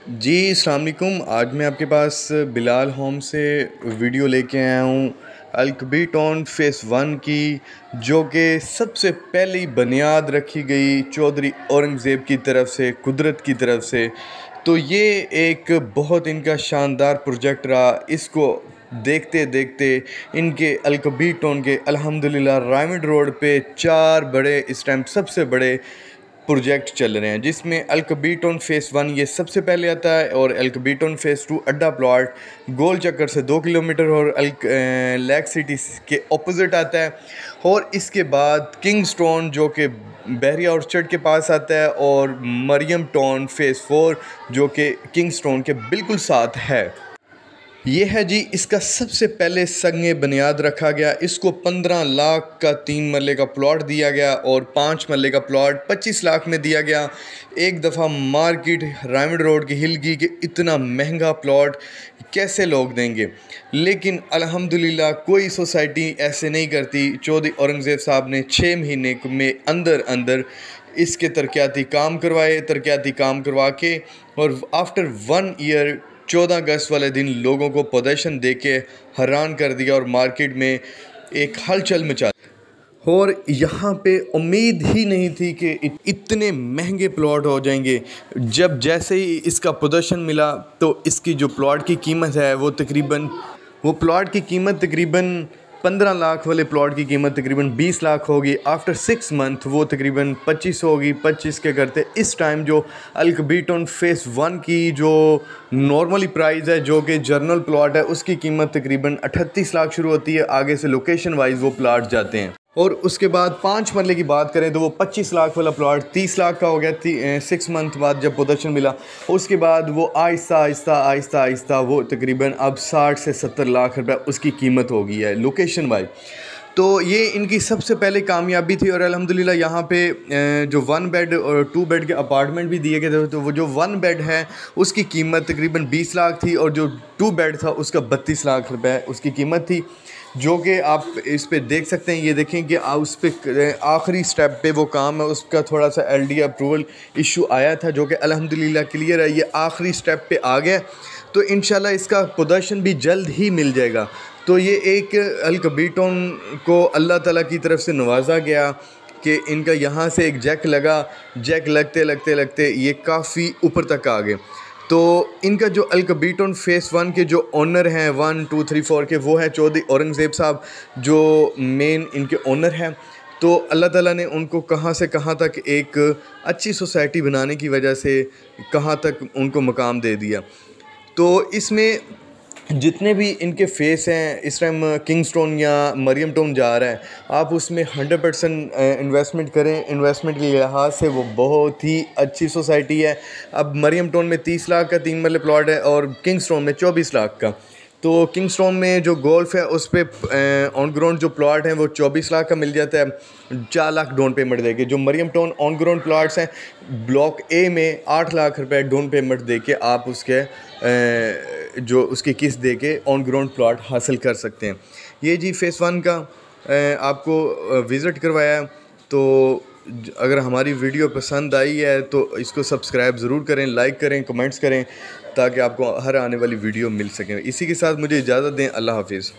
जी, अस्सलाम वालेकुम। आज मैं आपके पास बिलाल होम से वीडियो लेके आया हूँ अल-कबीर टाउन फ़ेज़ 1 की, जो कि सबसे पहली बुनियाद रखी गई चौधरी औरंगज़ेब की तरफ से, कुदरत की तरफ से। तो ये एक बहुत इनका शानदार प्रोजेक्ट रहा। इसको देखते देखते इनके अल-कबीर टाउन के अल्हम्दुलिल्लाह राइमंड रोड पे 4 बड़े, इस टाइम सबसे बड़े प्रोजेक्ट चल रहे हैं, जिसमें अल-कबीर टाउन फ़ेज़ 1 ये सबसे पहले आता है और अल-कबीर टाउन फ़ेज़ 2 अड्डा प्लॉट गोल चक्कर से 2 किलोमीटर और लेक सिटी के ऑपोजिट आता है। और इसके बाद किंगस्टोन जो कि बहरिया ऑर्चर्ड के पास आता है, और मरियम टाउन फ़ेज़ 4 जो कि किंगस्टोन के बिल्कुल साथ है। ये है जी, इसका सबसे पहले संगे बुनियाद रखा गया। इसको 15 लाख का 3 मरले का प्लॉट दिया गया और 5 मरले का प्लॉट 25 लाख में दिया गया। एक दफ़ा मार्केट राइमंड रोड की हिल गई कि इतना महंगा प्लॉट कैसे लोग देंगे, लेकिन अल्हम्दुलिल्लाह कोई सोसाइटी ऐसे नहीं करती। चौधरी औरंगज़ेब साहब ने 6 महीने में अंदर अंदर इसके तरक्याती काम करवा के, और आफ्टर 1 ईयर 14 अगस्त वाले दिन लोगों को पोजेशन दे के हैरान कर दिया और मार्केट में एक हलचल मचा। और यहाँ पे उम्मीद ही नहीं थी कि इतने महंगे प्लॉट हो जाएंगे। जब जैसे ही इसका पोजीशन मिला तो इसकी जो प्लॉट की कीमत है वो प्लॉट की कीमत तकरीबन 15 लाख वाले प्लॉट की कीमत तकरीबन 20 लाख होगी। आफ्टर 6 मंथ वो तकरीबन 25 होगी। 25 के करते इस टाइम जो अल-कबीर टाउन फ़ेज़ 1 की जो नॉर्मली प्राइस है, जो कि जर्नल प्लॉट है, उसकी कीमत तकरीबन 38 लाख शुरू होती है। आगे से लोकेशन वाइज वो प्लॉट जाते हैं। और उसके बाद 5 मरले की बात करें तो वो 25 लाख वाला प्लॉट 30 लाख का हो गया 6 मंथ बाद जब पोजीशन मिला। उसके बाद वो आहिस्ता वो तकरीबन अब 60 से 70 लाख रुपए उसकी कीमत हो गई है लोकेशन वाइज। तो ये इनकी सबसे पहले कामयाबी थी। और अल्हम्दुलिल्लाह यहाँ पे जो 1 बेड और 2 बेड के अपार्टमेंट भी दिए गए थे। तो वो जो 1 बेड है उसकी कीमत तकरीबन 20 लाख थी, और जो 2 बेड था उसका 32 लाख रुपए उसकी कीमत थी, जो कि आप इस पे देख सकते हैं। ये देखें कि उस पे आखिरी स्टेप पे वो काम है, उसका थोड़ा सा LD अप्रूवल इशू आया था, जो कि अल्हम्दुलिल्लाह क्लियर है। ये आखिरी स्टेप पे आ गया, तो इंशाल्लाह इसका पोजीशन भी जल्द ही मिल जाएगा। तो ये एक अल-कबीर टाउन को अल्लाह ताला की तरफ से नवाजा गया कि इनका यहाँ से एक जैक लगा, जैक लगते ये काफ़ी ऊपर तक आ गए। तो इनका जो अल-कबीर टाउन फ़ेज़ 1 के जो ओनर हैं 1 2 3 4 के, वो है चौधरी औरंगज़ेब साहब, जो मेन इनके ओनर हैं। तो अल्लाह ताला ने उनको कहाँ से कहाँ तक एक अच्छी सोसाइटी बनाने की वजह से कहाँ तक उनको मकाम दे दिया। तो इसमें जितने भी इनके फ़ेस हैं इस टाइम किंगस्टोन या मरियम टाउन जा रहा है, आप उसमें 100% इन्वेस्टमेंट करें। इन्वेस्टमेंट के लिहाज से वो बहुत ही अच्छी सोसाइटी है। अब मरियम टाउन में 30 लाख का 3 मरले प्लॉट है और किंगस्टोन में 24 लाख का। तो किंगस्टोन में जो गोल्फ है उस पर ऑन ग्राउंड जो प्लॉट हैं वो 24 लाख का मिल जाता है, 4 लाख डाउन पेमेंट देके। जो Mariam town on ground plots हैं ब्लॉक ए में 8 लाख रुपए डाउन पेमेंट देके आप उसके जो उसकी किस्त देके ऑन ग्राउंड प्लॉट हासिल कर सकते हैं। ये जी फ़ेज़ 1 का आपको विज़िट करवाया। तो अगर हमारी वीडियो पसंद आई है तो इसको सब्सक्राइब ज़रूर करें, लाइक करें, कमेंट्स करें, ताकि आपको हर आने वाली वीडियो मिल सके। इसी के साथ मुझे इजाज़त दें। अल्लाह हाफ़िज़।